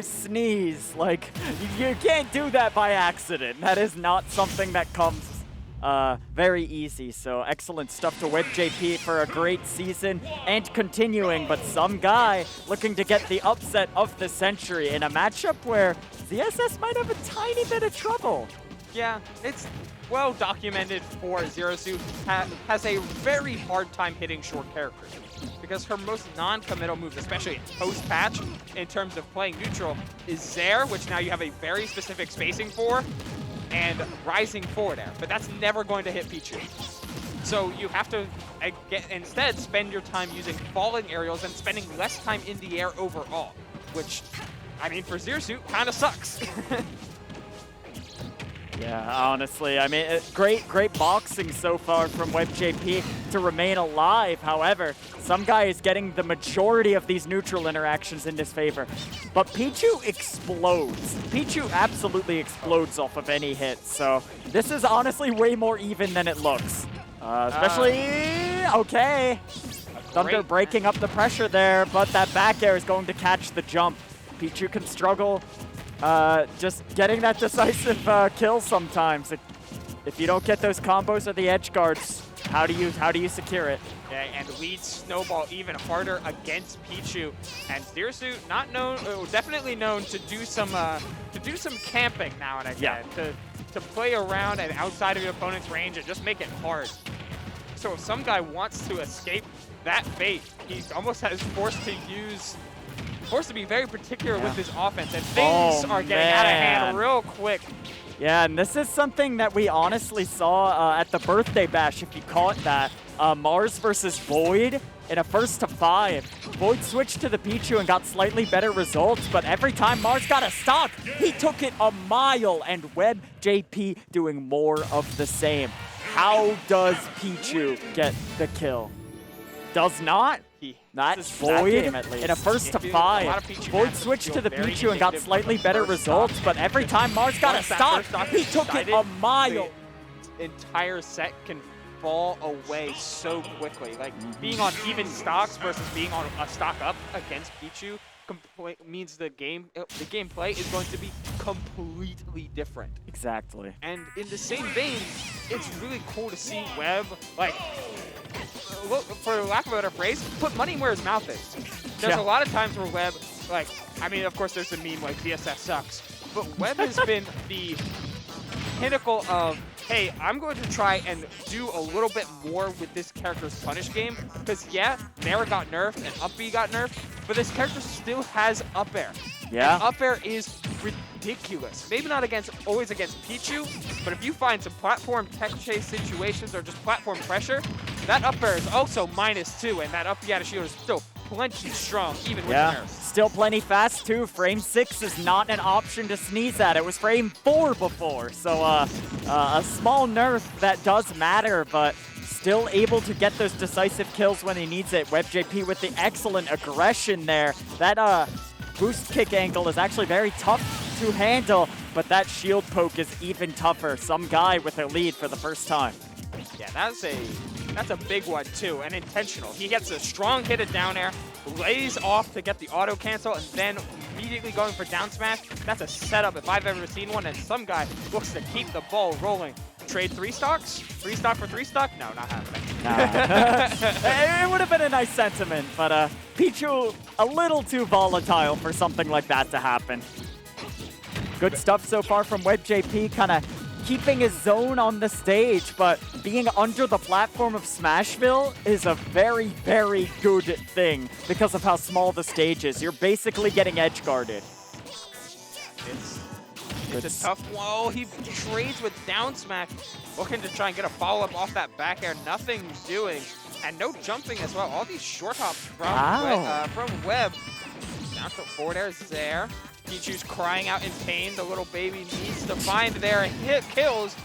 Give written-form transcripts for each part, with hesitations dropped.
sneeze. Like, you can't do that by accident. That is not something that comes very easy. So excellent stuff to WebbJP for a great season and continuing. But Sumgai looking to get the upset of the century in a matchup where ZSS might have a tiny bit of trouble. Yeah, it's well documented for Zero Suit has a very hard time hitting short characters because her most non-committal moves, especially post-patch in terms of playing neutral, is Zair, which now you have a very specific spacing for, and rising forward air, but that's never going to hit Pichu. So you have to instead spend your time using falling aerials and spending less time in the air overall, which, I mean, for Zero Suit, kind of sucks. Yeah, honestly, I mean, great boxing so far from WebbJP to remain alive. However, Sumgai is getting the majority of these neutral interactions in his favor. But Pichu explodes. Pichu absolutely explodes off of any hit. So this is honestly way more even than it looks. Especially, okay. Thunder breaking up the pressure there, but that back air is going to catch the jump. Pichu can struggle. Just getting that decisive kill sometimes. If you don't get those combos or the edge guards, how do you secure it? Yeah, and lead snowball even harder against Pichu. And Zero Suit definitely known to do some camping now and again. Yeah. To play around and outside of your opponent's range and just make it hard. So if some guy wants to escape that fate, he's almost forced to be very particular with his offense, and things are getting out of hand real quick. Yeah, and this is something that we honestly saw at the birthday bash, if you call it that. Mars versus Void in a 1st to 5. Void switched to the Pichu and got slightly better results, but every time Mars got a stock, he took it a mile, and WebbJP doing more of the same. How does Pichu get the kill? Does not? That's Void in a 1st to 5. Void switched to the Pichu and got slightly better results, but every time Mars got a stock, he took it a mile. The entire set can fall away so quickly. Like, being on even stocks versus being on a stock up against Pichu means the gameplay is going to be completely different. Exactly. And in the same vein, it's really cool to see Webb, like, for lack of a better phrase, put money where his mouth is. There's a lot of times where Webb, like, I mean, of course there's the meme like ZSS sucks, but Webb has been the pinnacle of, hey, I'm going to try and do a little bit more with this character's punish game, because yeah, Nair got nerfed and up B got nerfed, but this character still has up air. Yeah. And up air is ridiculous. Maybe not always against Pichu, but if you find some platform tech chase situations or just platform pressure, that up air is also -2, and that up B out of shield is still plenty strong, even with nerfs. Still plenty fast too. Frame 6 is not an option to sneeze at. It was frame 4 before, so a small nerf that does matter, but still able to get those decisive kills when he needs it. WebbJP with the excellent aggression there. That boost kick angle is actually very tough to handle, but that shield poke is even tougher. Sumgai with a lead for the first time. Yeah, that's a big one too, and intentional. He gets a strong hit of down air, lays off to get the auto cancel, and then immediately going for down smash. That's a setup if I've ever seen one, and Sumgai looks to keep the ball rolling. Trade 3 stocks? 3 stock for 3 stock? No, not happening. Nah. It would have been a nice sentiment, but Pichu a little too volatile for something like that to happen. Good stuff so far from WebbJP, kind of keeping his zone on the stage, but being under the platform of Smashville is a very, very good thing because of how small the stage is. You're basically getting edge guarded. It's a tough one. Oh, he trades with down smash, looking to try and get a follow-up off that back air. Nothing doing, and no jumping as well. All these short hops from Webb. Down to forward air is there. Pichu's crying out in pain. The little baby needs to find their hit kills.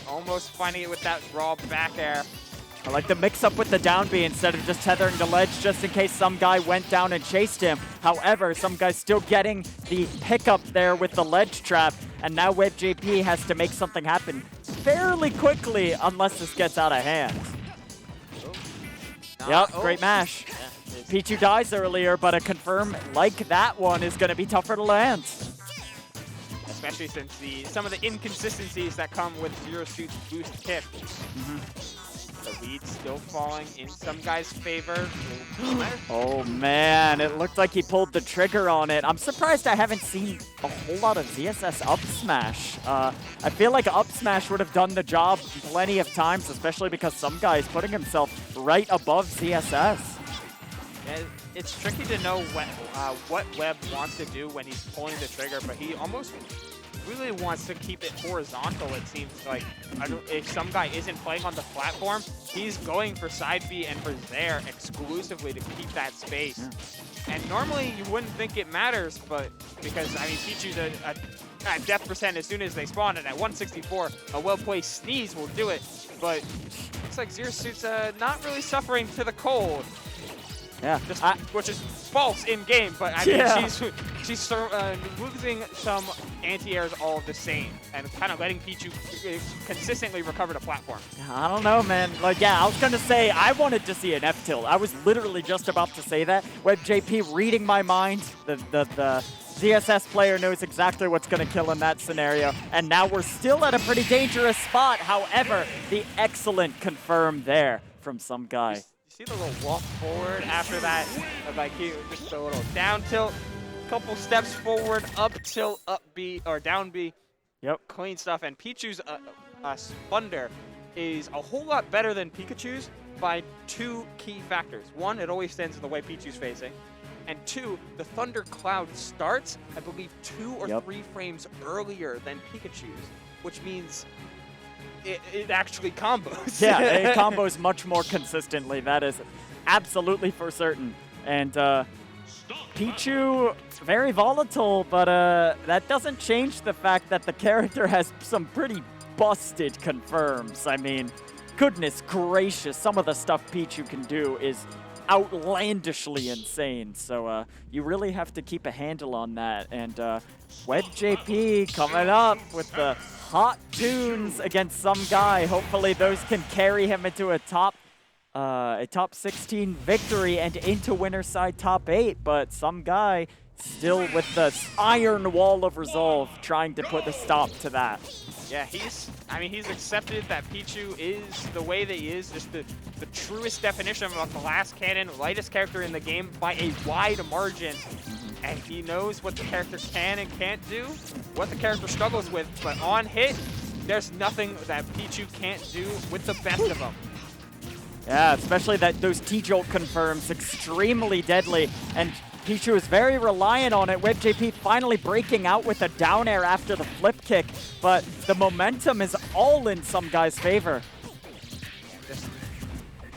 Almost finding it with that raw back air. I like the mix-up with the down B instead of just tethering the ledge just in case some guy went down and chased him. However, some guy's still getting the hiccup there with the ledge trap, and now WebbJP has to make something happen fairly quickly unless this gets out of hand. Yep, great mash. Yeah, Pichu dies earlier, but a confirm like that one is going to be tougher to land. Especially since some of the inconsistencies that come with Zero Suit's boost kick. The lead still falling in Sumgai's favor. Oh man, it looked like he pulled the trigger on it. I'm surprised I haven't seen a whole lot of ZSS up smash. I feel like up smash would have done the job plenty of times, especially because Sumgai is putting himself right above ZSS. Yeah, it's tricky to know what Webb wants to do when he's pulling the trigger, but he almost really wants to keep it horizontal, it seems like. If Sumgai isn't playing on the platform, he's going for side B and for Zair exclusively to keep that space. Yeah. And normally you wouldn't think it matters, but because, I mean, Pichu's a death percent as soon as they spawn, and at 164, a well-placed sneeze will do it. But looks like Zero Suit's not really suffering to the cold. Yeah, which is false in game, but I mean she's losing some anti-airs all the same, and kind of letting Pichu consistently recover the platform. I don't know, man. Like, yeah, I was gonna say I wanted to see an F tilt. I was literally just about to say that. WebbJP reading my mind. The ZSS player knows exactly what's gonna kill in that scenario, and now we're still at a pretty dangerous spot. However, the excellent confirm there from Sumgai. See the little walk forward after that, like he just a little down tilt, couple steps forward, up tilt, up B or down B. Yep. Clean stuff. And Pichu's Thunder is a whole lot better than Pikachu's by two key factors. One, it always stands in the way Pichu's facing. And two, the Thunder Cloud starts, I believe, 2 or 3 frames earlier than Pikachu's, which means it actually combos. Yeah, it combos much more consistently. That is absolutely for certain. And Pichu, very volatile, but that doesn't change the fact that the character has some pretty busted confirms. I mean, goodness gracious, some of the stuff Pichu can do is outlandishly insane. So you really have to keep a handle on that. And WebbJP coming up with the hot tunes against Sumgai. Hopefully those can carry him into a top 16 victory and into winner's side top 8. But Sumgai still with the iron wall of resolve, trying to put a stop to that. Yeah, he's accepted that Pichu is the way that he is, just the truest definition of a glass cannon, lightest character in the game by a wide margin. And he knows what the character can and can't do, what the character struggles with, but on hit, there's nothing that Pichu can't do with the best of them. Yeah, especially that those T-Jolt confirms, extremely deadly, and Pichu is very reliant on it. WebbJP finally breaking out with a down air after the flip kick, but the momentum is all in Sumgai's favor.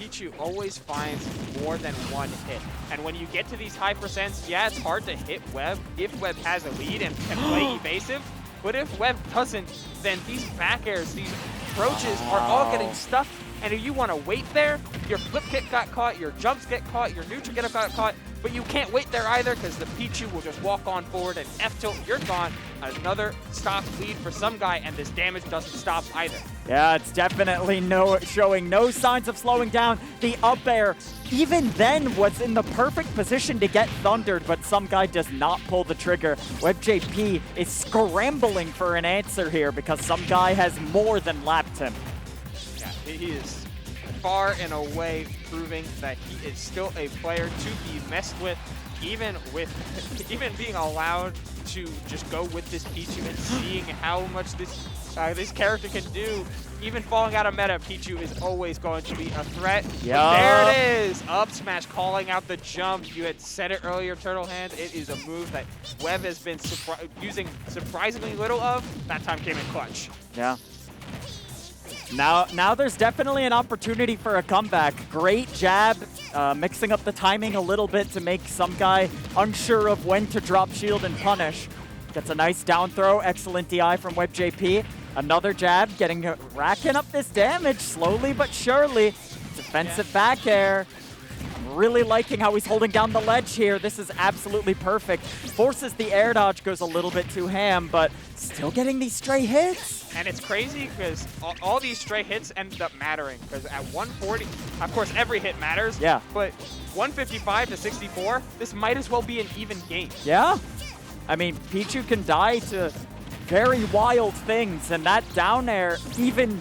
Pichu always finds more than one hit. And when you get to these high percents, yeah, it's hard to hit Webb if Webb has a lead and can play evasive. But if Webb doesn't, then these back airs, these approaches are all getting stuck. And if you want to wait there, your flip kick got caught, your jumps get caught, your neutral get up got caught, but you can't wait there either because the Pichu will just walk on forward and F-tilt, you're gone. Another stock lead for Sumgai, and this damage doesn't stop either. Yeah, it's definitely showing no signs of slowing down. The up air, even then, was in the perfect position to get thundered, but Sumgai does not pull the trigger. WebbJP is scrambling for an answer here because Sumgai has more than lapped him. Yeah, he is far and away proving that he is still a player to be messed with, even being allowed to just go with this Pichu and seeing how much this character can do. Even falling out of meta, Pichu is always going to be a threat. Yeah. There it is! Up smash calling out the jump. You had said it earlier, Turtle Hand. It is a move that Webb has been using surprisingly little of. That time came in clutch. Yeah. Now there's definitely an opportunity for a comeback. Great jab, mixing up the timing a little bit to make Sumgai unsure of when to drop shield and punish. Gets a nice down throw, excellent DI from WebbJP. Another jab, racking up this damage slowly but surely. Defensive back air. really liking how he's holding down the ledge here. This is absolutely perfect. Forces the air dodge, goes a little bit too ham, but still getting these stray hits. And it's crazy because all these stray hits ended up mattering because at 140, of course, every hit matters. Yeah. But 155 to 64, this might as well be an even game. Yeah. I mean, Pichu can die to very wild things, and that down air even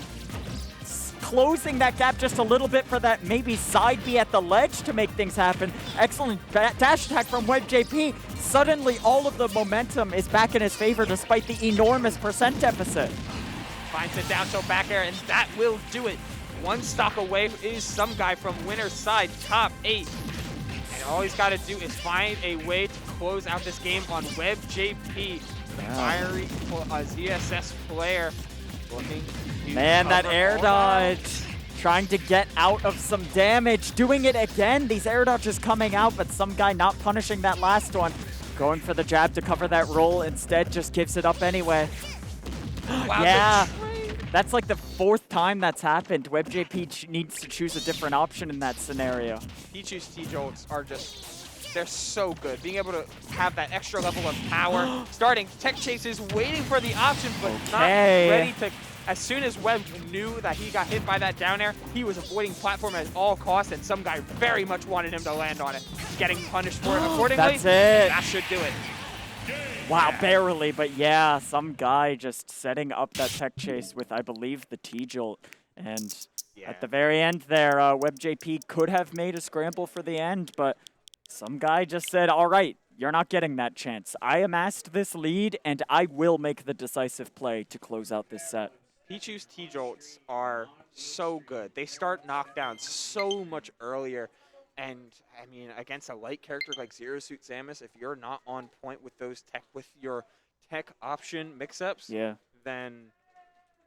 closing that gap just a little bit for that maybe side B at the ledge to make things happen. Excellent dash attack from WebbJP. Suddenly, all of the momentum is back in his favor despite the enormous percent deficit. Finds it down tilt back air, and that will do it. One stock away is Sumgai from winner's side, top 8. And all he's got to do is find a way to close out this game on WebbJP. The fiery ZSS player looking to that cover air all dodge. Trying to get out of some damage. Doing it again. These air dodges coming out, but Sumgai not punishing that last one. Going for the jab to cover that roll. Instead, just gives it up anyway. Wow, yeah. That's like the 4th time that's happened. WebbJP needs to choose a different option in that scenario. Pichu's T-Jolts are just, they're so good. Being able to have that extra level of power. Starting tech chases, waiting for the option, but not ready to. As soon as Webb knew that he got hit by that down air, he was avoiding platform at all costs, and some guy very much wanted him to land on it. Getting punished for it accordingly. That's it. That should do it. Wow, barely, but yeah, some guy just setting up that tech chase with, I believe, the T-Jolt. And at the very end there, WebbJP could have made a scramble for the end, but some guy just said, all right, you're not getting that chance. I amassed this lead, and I will make the decisive play to close out this set. Pichu's T-Jolts are so good. They start knockdowns so much earlier. And, I mean, against a light character like Zero Suit Samus, if you're not on point with your tech option mix-ups, then,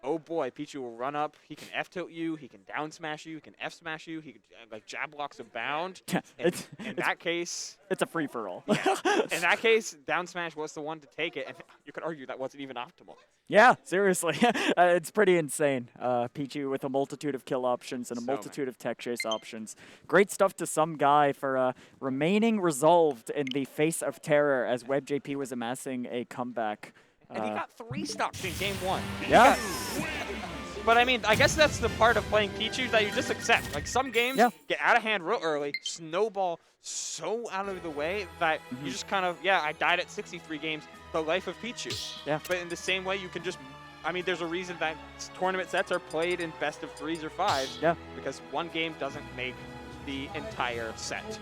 oh boy, Pichu will run up. He can F-tilt you. He can down smash you. He can F-smash you. He can, like, jab blocks abound. In that case... It's a free-for-all. In that case, down smash was the one to take it, and you could argue that wasn't even optimal. Yeah, seriously. It's pretty insane. Pichu with a multitude of kill options and a multitude of tech chase options. Great stuff to some guy for remaining resolved in the face of terror as WebbJP was amassing a comeback. And he got 3 stocks in game 1. Yeah. But I mean, I guess that's the part of playing Pichu that you just accept. Like some games get out of hand real early, snowball so out of the way that you just kind of, I died at 63 games, the life of Pichu. Yeah. But in the same way, you can just, I mean, there's a reason that tournament sets are played in best of 3s or 5s. Yeah. Because one game doesn't make the entire set.